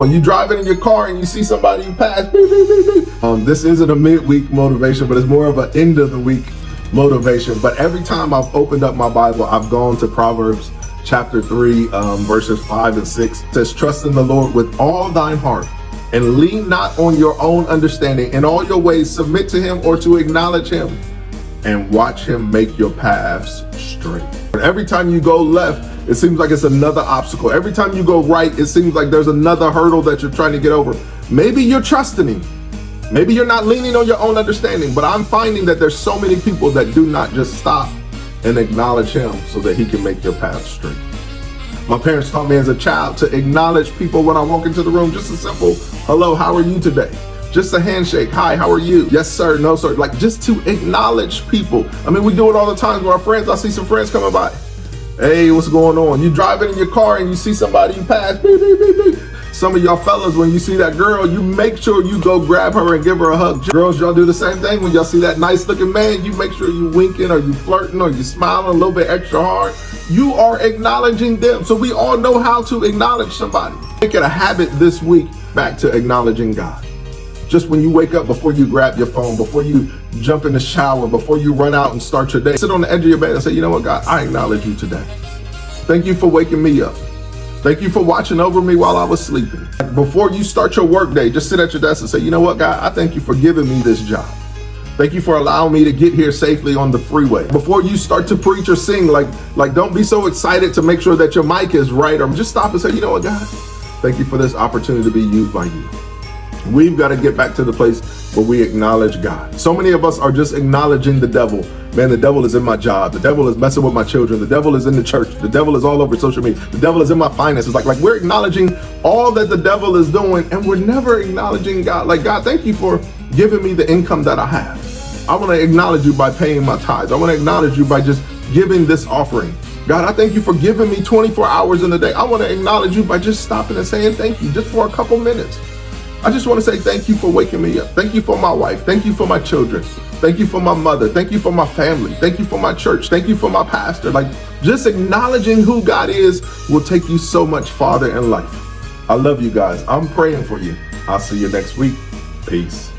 When you driving in your car and you see somebody you pass, beep, beep, beep, beep. This isn't a midweek motivation, but it's more of an end of the week motivation. But every time I've opened up my Bible, I've gone to Proverbs chapter 3, verses 5 and 6. It says, trust in the Lord with all thine heart and lean not on your own understanding. In all your ways submit to him, or to acknowledge him, and watch him make your paths straight. Every time you go left, it seems like it's another obstacle. Every time you go right, it seems like there's another hurdle that you're trying to get over. Maybe you're trusting him. Maybe you're not leaning on your own understanding, but I'm finding that there's so many people that do not just stop and acknowledge him so that he can make your path straight. My parents taught me as a child to acknowledge people when I walk into the room. Just a simple, hello, how are you today? Just a handshake. Hi, how are you? Yes, sir. No, sir. Like, just to acknowledge people. I mean, we do it all the time with our friends. I see some friends coming by. Hey, what's going on? You driving in your car and you see somebody you pass. Beep, beep, beep, beep. Some of y'all fellas, when you see that girl, you make sure you go grab her and give her a hug. Girls, y'all do the same thing. When y'all see that nice looking man, you make sure you winking or you flirting or you smiling a little bit extra hard. You are acknowledging them. So we all know how to acknowledge somebody. Make it a habit this week back to acknowledging God. Just when you wake up, before you grab your phone, before you jump in the shower, before you run out and start your day, sit on the edge of your bed and say, you know what, God, I acknowledge you today. Thank you for waking me up. Thank you for watching over me while I was sleeping. Before you start your work day, just sit at your desk and say, you know what, God, I thank you for giving me this job. Thank you for allowing me to get here safely on the freeway. Before you start to preach or sing, like don't be so excited to make sure that your mic is right, or just stop and say, you know what, God, thank you for this opportunity to be used by you. We've got to get back to the place where we acknowledge God. So many of us are just acknowledging the devil. Man, the devil is in my job. The devil is messing with my children. The devil is in the church. The devil is all over social media. The devil is in my finances. Like we're acknowledging all that the devil is doing, and we're never acknowledging God. Like, God, thank you for giving me the income that I have. I want to acknowledge you by paying my tithes. I want to acknowledge you by just giving this offering. God, I thank you for giving me 24 hours in the day. I want to acknowledge you by just stopping and saying thank you just for a couple minutes. I just want to say thank you for waking me up. Thank you for my wife. Thank you for my children. Thank you for my mother. Thank you for my family. Thank you for my church. Thank you for my pastor. Like, just acknowledging who God is will take you so much farther in life. I love you guys. I'm praying for you. I'll see you next week. Peace.